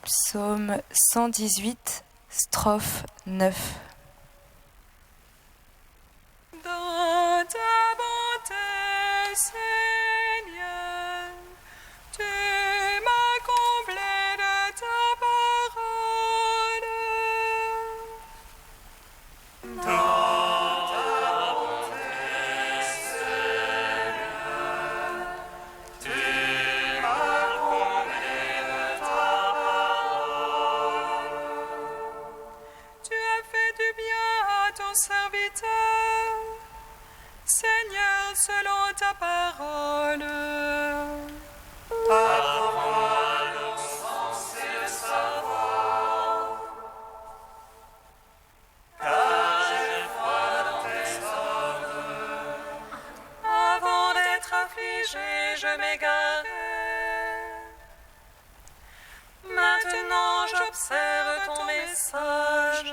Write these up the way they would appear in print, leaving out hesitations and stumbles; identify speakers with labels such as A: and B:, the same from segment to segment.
A: Psaume 118, strophe 9.
B: Dans ta bonté, Seigneur, tu m'as comblé de ta parole. Dans ta bonté, Seigneur, tu m'as comblé de ta parole. Tu as fait du bien à ton serviteur, Seigneur, selon ta parole. Ta parole au sens et le savoir, car j'ai foi dans tes ordres. Avant d'être affligé, je m'égarais. Maintenant j'observe ton message.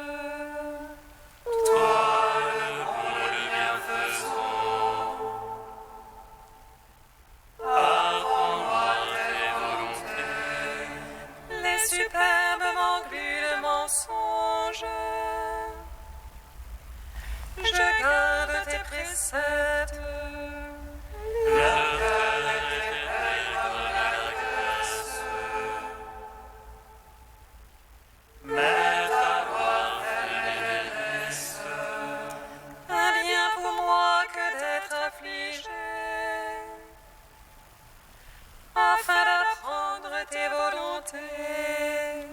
B: Toi, le bon, le bienfaisant, apprends-moi tes volontés. Les superbes m'engluent de mensonges. Je garde tes préceptes. Le cœur était plein comme la graisse. Mais ta gloire fait les déesses. Un bien pour moi que d'être affligé, afin d'apprendre tes volontés.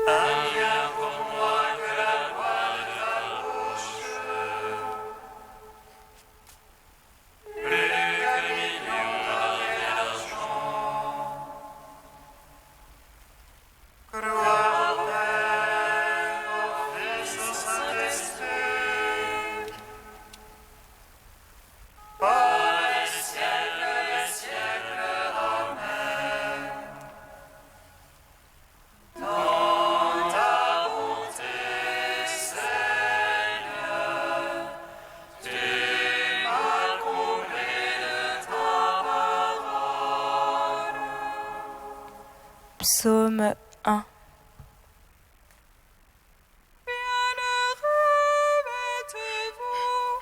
B: Un bien pour moi que la gloire de ta bouche. Plus que millions d'or et d'argent. Gloire au Père, au Fils, au Saint-Esprit, par les siècles, Amen. Dans ta bonté, Seigneur, tu m'as comblé de ta parole.
A: Psaume 1.
B: Bienheureux êtes-vous.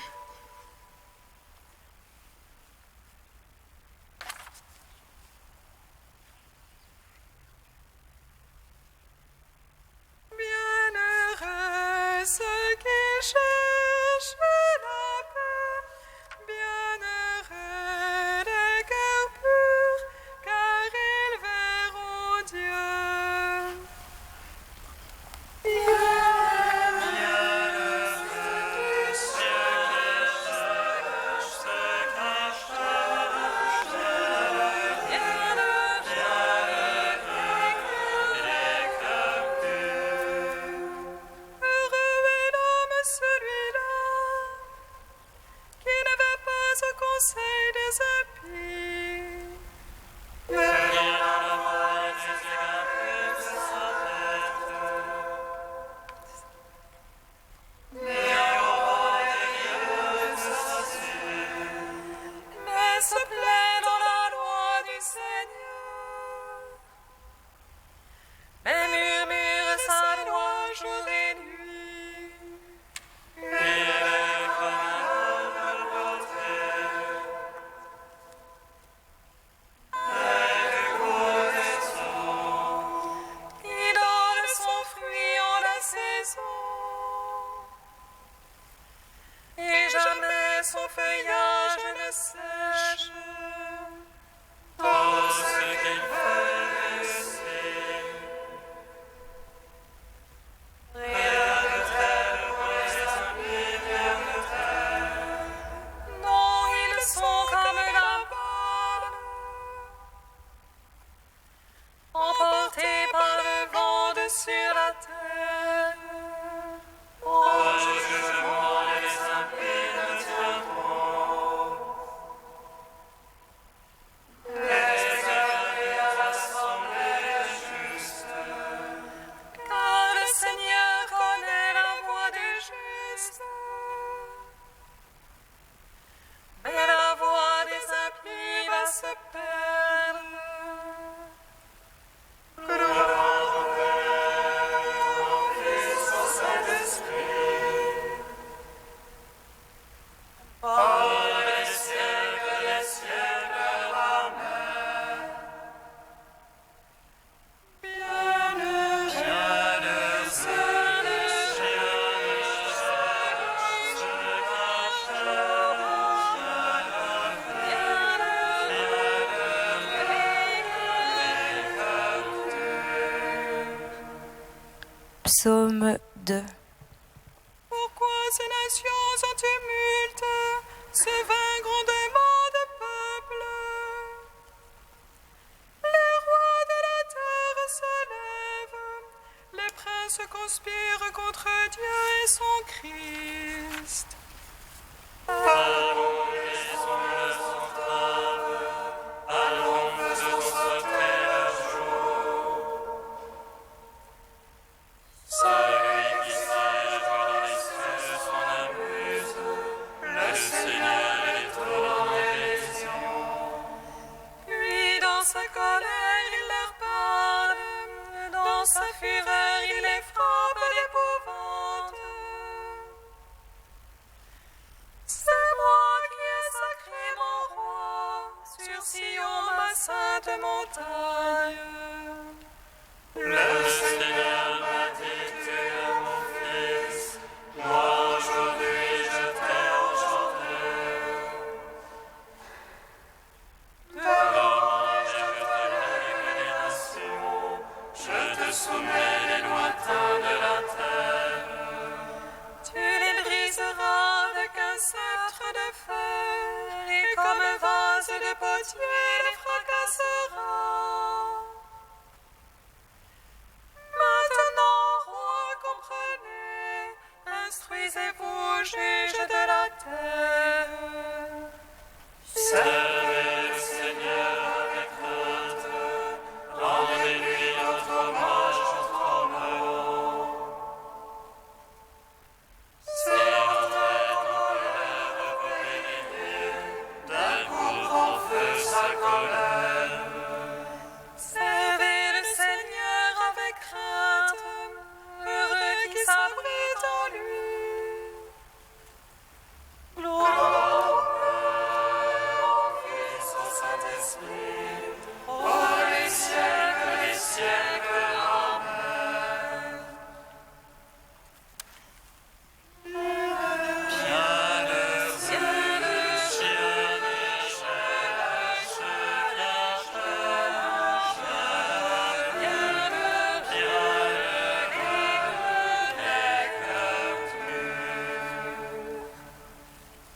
B: Bienheureux ceux qui cherchent la paix. Bienheureux les cœurs purs, car ils verront Dieu. Heureux est l'homme celui-là qui ne va pas au conseil des impies. Mais se plaît dans la loi du Seigneur. Mais murmure sa loi jour et nuit. Il est comme un arbre planté près du cours des eaux, qui donne son fruit en la saison, et jamais son feuillage ne sèche. Tout ce qu'il fait réussit. Rien de tel pour les impies, rien de tel. Non, ils sont comme la balle, emportés par le vent sur la terre. Au jugement, les impies ne tiendront. Les égarés à la
A: Psaume 2.
B: Pourquoi ces nations en tumulte s'éveillent grandement de peuple? Les rois de la terre se lèvent, les princes conspirent contre Dieu et son Christ. Allons, brisons leurs entraves, allons, faisons sauter leur jour. Celui qui siège dans les cieux s'en amuse, le Seigneur est trop en élection. Puis dans sa colère il leur parle, dans sa fureur il les frappe d'épouvante. C'est moi qui ai sacré mon roi, sur Sion ma sainte montagne. Le Seigneur m'a dit, tu es mon fils, moi aujourd'hui je t'ai enchanté. Devant je te lève les nations, je te soumets les lointains de la terre. Tu les briseras avec un sceptre de fer, et comme un vase de potier les fracasseras. Maintenant, roi, comprenez, instruisez-vous, juges de la terre. Servez le Seigneur avec crainte, rendez-lui notre hommage en tremblant. Si notre être en colère veut bénir, d'un coup prend feu sa colère. Servez le Seigneur avec crainte, heureux qui s'abrite en lui. Gloire au Père, au Fils, au Saint-Esprit, ô les siècles, Amen.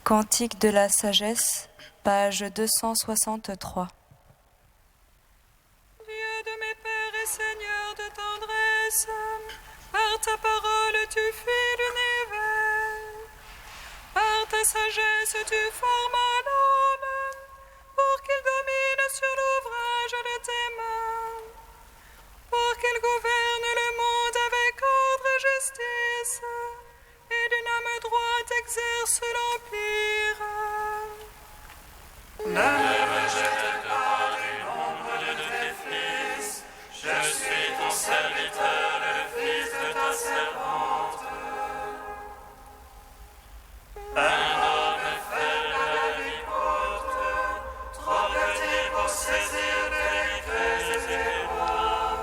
A: Cantique de la sagesse, page 263.
B: Dieu de mes pères et Seigneur de tendresse, par ta parole tu fis l'univers, par ta sagesse tu formas l'homme, pour qu'il domine sur l'ouvrage de tes mains, pour qu'il gouverne le monde avec ordre et justice, et d'une âme droite exerce l'empire. Ne me rejette pas du nombre de tes fils, je suis ton serviteur, le fils de ta servante. Un homme faible à la vie courte, trop petit pour saisir les vérités et rois.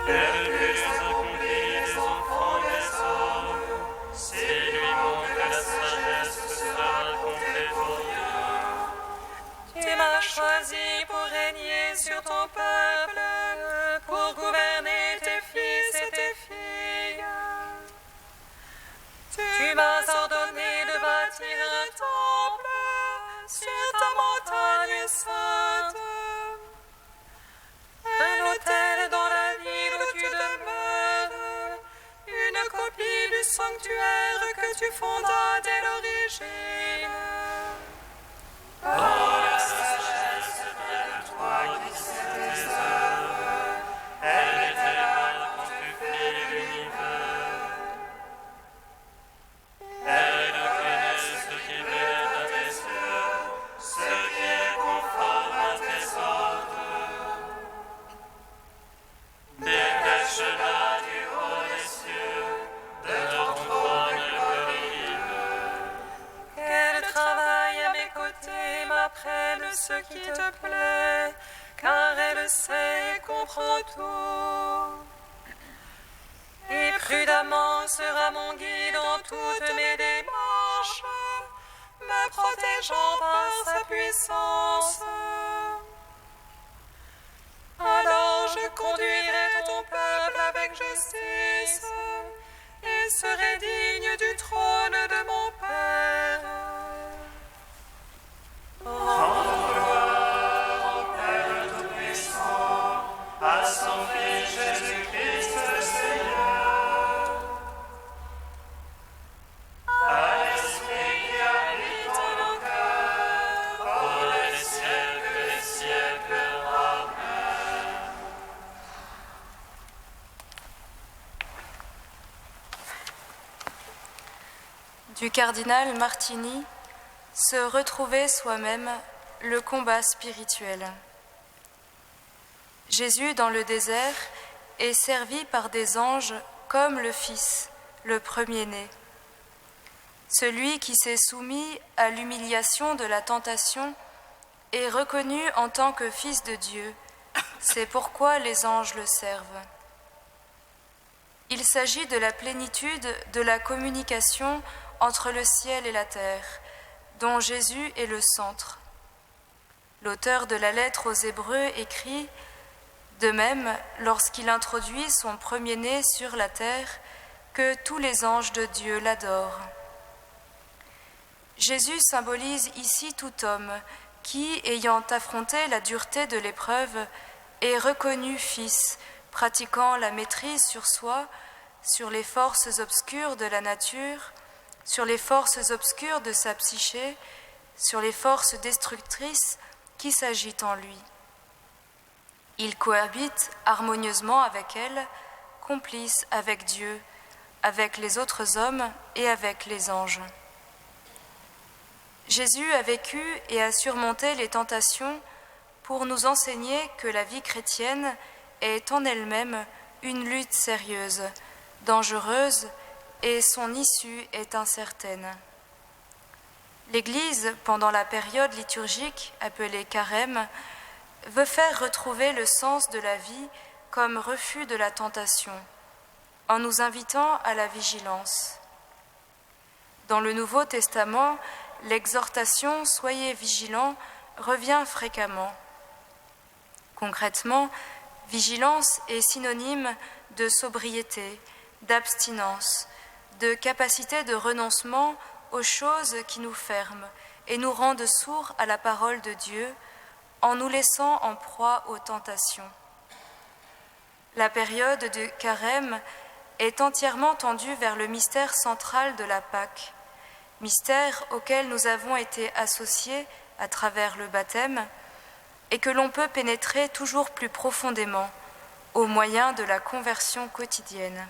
B: Le plus accompli des enfants des hommes, c'est lui montre que la sagesse sera comptée pour Dieu. Tu m'as choisi pour régner sur ton peuple, pour gouverner tes fils et tes filles. Tu m'as ordonné de bâtir un temple sur ta montagne sainte, un autel dans la ville où tu demeures, une copie du sanctuaire que tu fondas dès l'origine. Oh, la sagesse près de toi qui sait tes œuvres, elle était là quand tu fis l'univers. Elle connaît ce qui plaît à tes yeux, ce qui est conforme à tes ordres. Dépêche-la du haut des cieux, de ton trône glorieux. Qu'elle travaille à mes côtés, m'apprenne ce qui te plaît, car elle sait et comprend tout. Et prudemment sera mon guide dans toutes mes démarches, me protégeant par sa puissance. Alors je conduirai ton peuple avec justice justice, et serai digne du trône de mon Père. Rends gloire au Père Tout-Puissant, à son Fils Jésus-Christ le Seigneur, à l'Esprit qui habite en nos cœurs, pour les siècles des siècles. Amen.
A: Du cardinal Martini, se retrouver soi-même, le combat spirituel. Jésus, dans le désert, est servi par des anges comme le Fils, le premier-né. Celui qui s'est soumis à l'humiliation de la tentation est reconnu en tant que Fils de Dieu. C'est pourquoi les anges le servent. Il s'agit de la plénitude de la communication entre le ciel et la terre, dont Jésus est le centre. L'auteur de la lettre aux Hébreux écrit « De même, lorsqu'il introduit son premier-né sur la terre, que tous les anges de Dieu l'adorent. » Jésus symbolise ici tout homme qui, ayant affronté la dureté de l'épreuve, est reconnu Fils, pratiquant la maîtrise sur soi, sur les forces obscures de la nature, sur les forces obscures de sa psyché, sur les forces destructrices qui s'agitent en lui. Il cohabite harmonieusement avec elles, complice avec Dieu, avec les autres hommes et avec les anges. Jésus a vécu et a surmonté les tentations pour nous enseigner que la vie chrétienne est en elle-même une lutte sérieuse, dangereuse, et son issue est incertaine. L'Église, pendant la période liturgique appelée carême, veut faire retrouver le sens de la vie comme refus de la tentation, en nous invitant à la vigilance. Dans le Nouveau Testament, l'exhortation « Soyez vigilants » revient fréquemment. Concrètement, vigilance est synonyme de sobriété, d'abstinence, de capacité de renoncement aux choses qui nous ferment et nous rendent sourds à la parole de Dieu en nous laissant en proie aux tentations. La période de carême est entièrement tendue vers le mystère central de la Pâque, mystère auquel nous avons été associés à travers le baptême et que l'on peut pénétrer toujours plus profondément au moyen de la conversion quotidienne.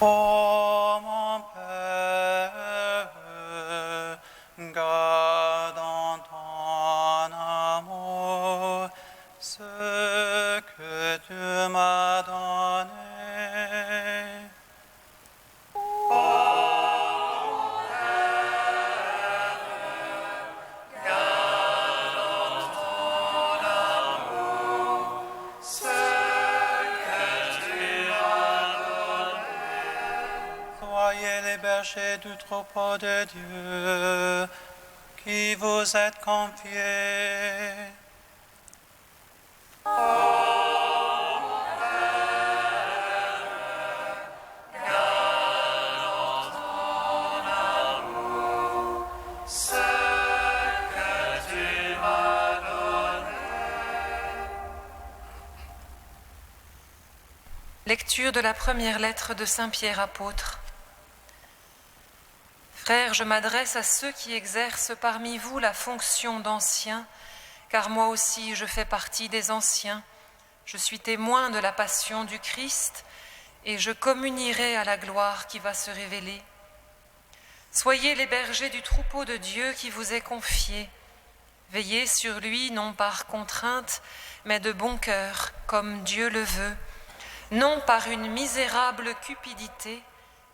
C: Ô mon Père, garde en ton amour ce que tu m'as donné. Soyez les bergers du troupeau de Dieu qui vous êtes confiés.
D: Lecture de la première lettre de Saint Pierre apôtre. Frères, je m'adresse à ceux qui exercent parmi vous la fonction d'anciens, car moi aussi je fais partie des anciens. Je suis témoin de la passion du Christ et je communierai à la gloire qui va se révéler. Soyez les bergers du troupeau de Dieu qui vous est confié. Veillez sur lui non par contrainte, mais de bon cœur, comme Dieu le veut. Non par une misérable cupidité,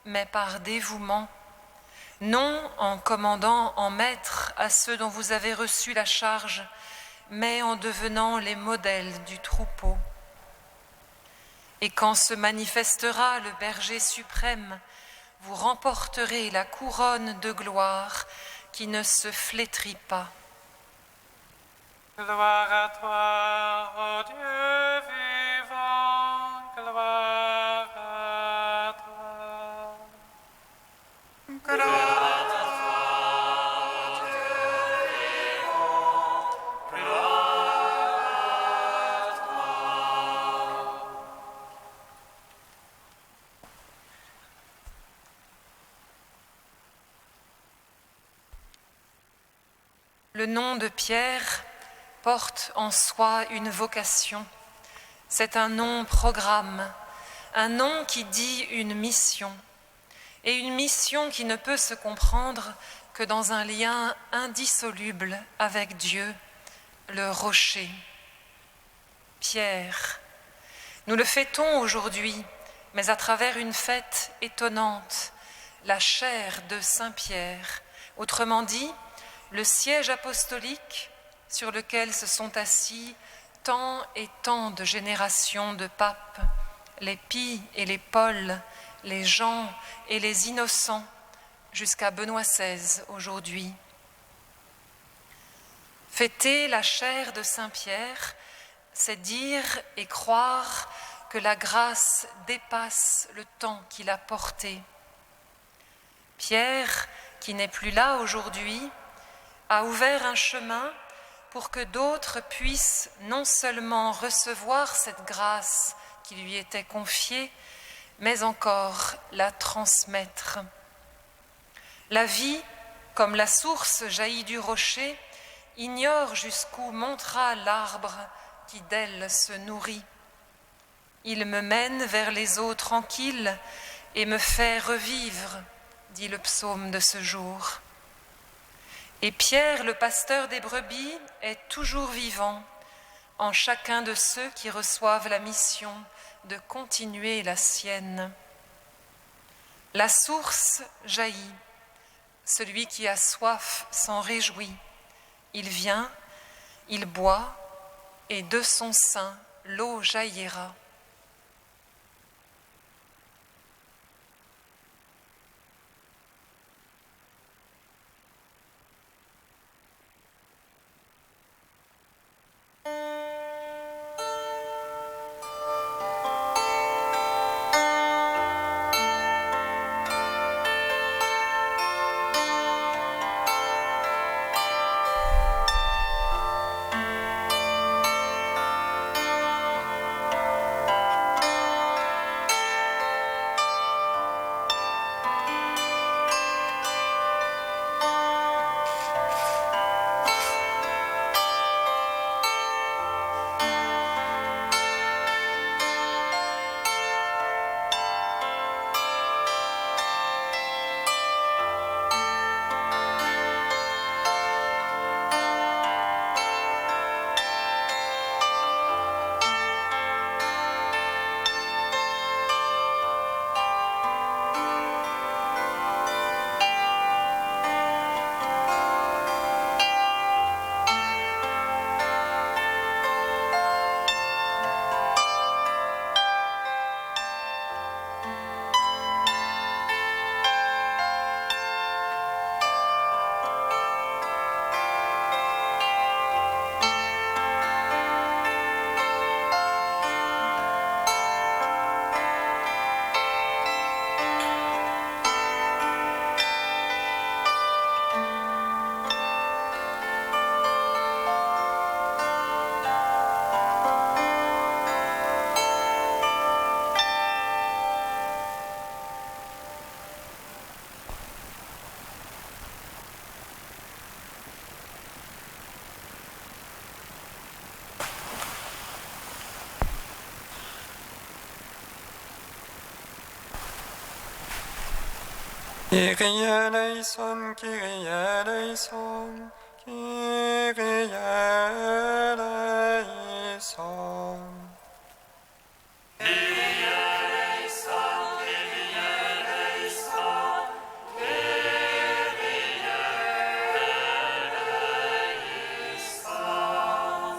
D: mais par dévouement, non en commandant en maître à ceux dont vous avez reçu la charge, mais en devenant les modèles du troupeau. Et quand se manifestera le berger suprême, vous remporterez la couronne de gloire qui ne se flétrit pas.
C: Gloire à toi, ô Dieu vivant, gloire à toi. Gloire à toi, ô Dieu vivant, gloire à toi.
D: Le nom de Pierre porte en soi une vocation. C'est un nom-programme, un nom qui dit une mission, et une mission qui ne peut se comprendre que dans un lien indissoluble avec Dieu, le rocher. Pierre, nous le fêtons aujourd'hui, mais à travers une fête étonnante, la chaire de Saint-Pierre, autrement dit, le siège apostolique sur lequel se sont assis tant et tant de générations de papes, les Pie et les Paul, les Jean et les innocents, jusqu'à Benoît XVI aujourd'hui. Fêter la chaire de Saint-Pierre, c'est dire et croire que la grâce dépasse le temps qu'il a porté. Pierre, qui n'est plus là aujourd'hui, a ouvert un chemin pour que d'autres puissent non seulement recevoir cette grâce qui lui était confiée, mais encore la transmettre. La vie, comme la source jaillit du rocher, ignore jusqu'où montera l'arbre qui d'elle se nourrit. Il me mène vers les eaux tranquilles et me fait revivre, dit le psaume de ce jour. Et Pierre, le pasteur des brebis, est toujours vivant en chacun de ceux qui reçoivent la mission de continuer la sienne. La source jaillit, celui qui a soif s'en réjouit. Il vient, il boit, et de son sein l'eau jaillira.
C: Kyrie eleison, Kyrie eleison, Kyrie eleison.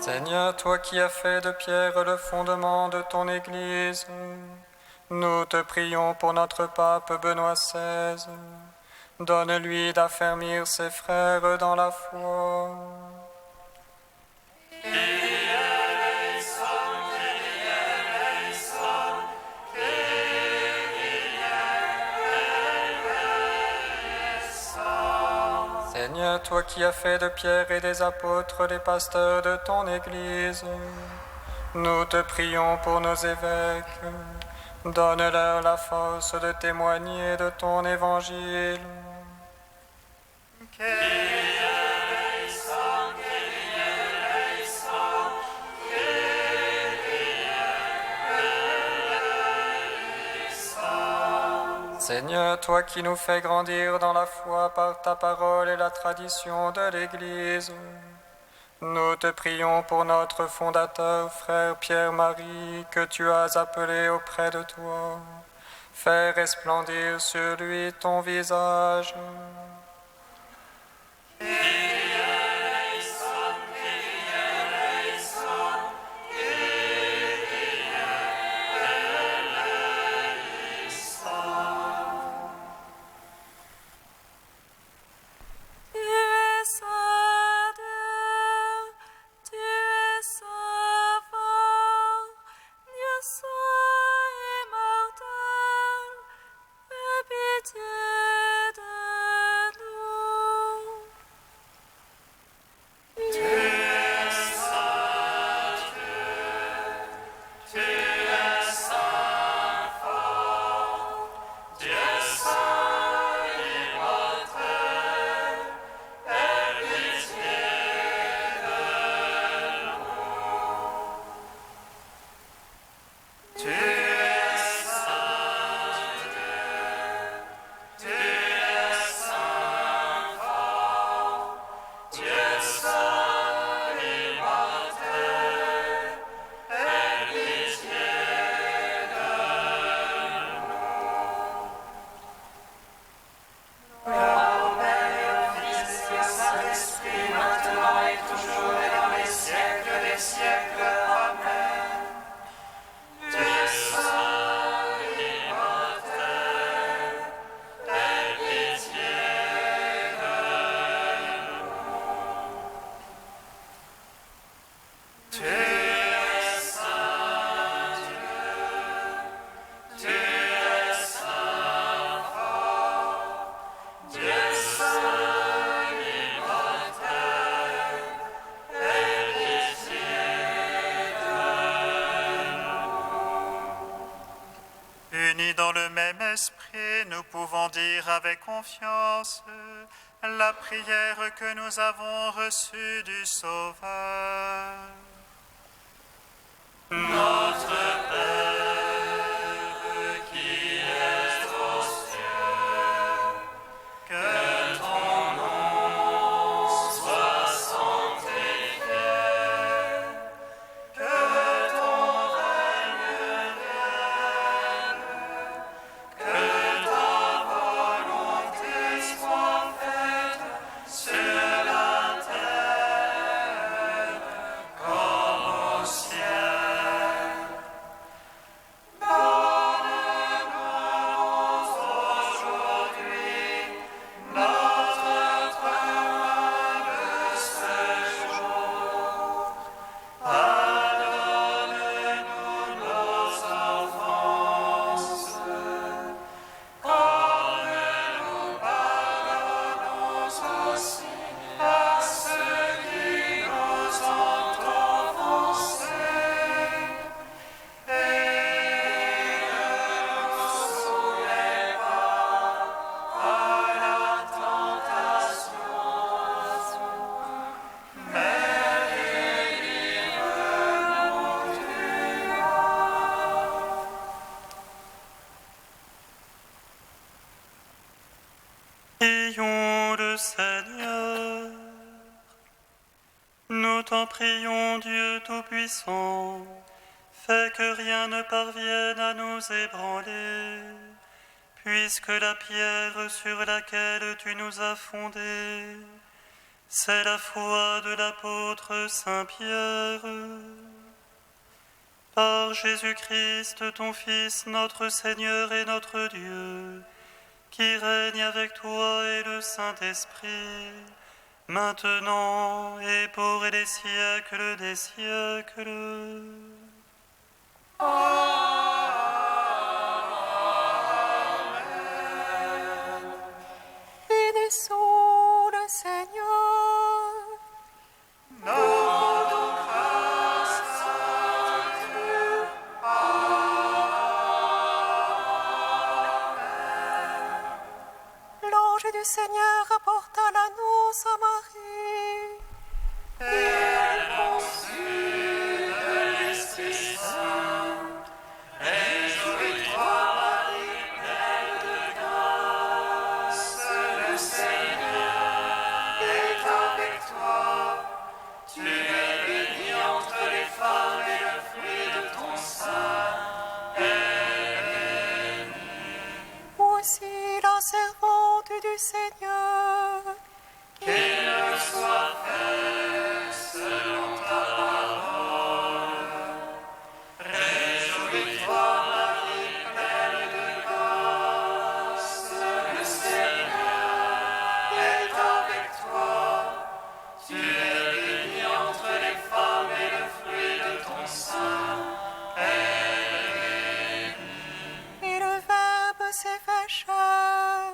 C: Seigneur, toi qui as fait de pierre le fondement de ton Église, nous te prions pour notre pape Benoît XVI. Donne-lui d'affermir ses frères dans la foi. Seigneur, toi qui as fait de Pierre et des apôtres les pasteurs de ton Église, nous te prions pour nos évêques. Donne-leur la force de témoigner de ton Évangile. Seigneur, toi qui nous fais grandir dans la foi par ta parole et la tradition de l'Église, nous te prions pour notre fondateur, frère Pierre-Marie, que tu as appelé auprès de toi. Fais resplendir sur lui ton visage.
E: Dans le même esprit, nous pouvons dire avec confiance la prière que nous avons reçue du Sauveur.
B: Notre Père qui es aux cieux, que ton nom soit sanctifié, que ton règne vienne, que ta volonté soit faite sur la terre comme au ciel.
F: Prions le Seigneur. Nous t'en prions, Dieu Tout-Puissant, fais que rien ne parvienne à nous ébranler, puisque la pierre sur laquelle tu nous as fondés, c'est la foi de l'apôtre Saint-Pierre. Par Jésus-Christ, ton Fils, notre Seigneur et notre Dieu, qui règne avec toi et le Saint-Esprit, maintenant et pour les siècles des siècles.
B: Amen. Bénissons le Seigneur. Nous rendons grâce à Dieu. Amen. L'ange du Seigneur apporta l'annonce à Marie. Elle conçut de l'Esprit Saint. Réjouis-toi, Marie, pleine de grâce. Le Seigneur est avec toi. Tu es bénie entre les femmes et le fruit de ton sein est béni. Voici la servante du Seigneur. Qu'il me soit fait selon ta parole. Réjouis-toi, Marie, pleine de grâce. Le Seigneur est avec toi. Tu es bénie entre les femmes et le fruit de ton sein est béni. Et le Verbe s'est fait chair.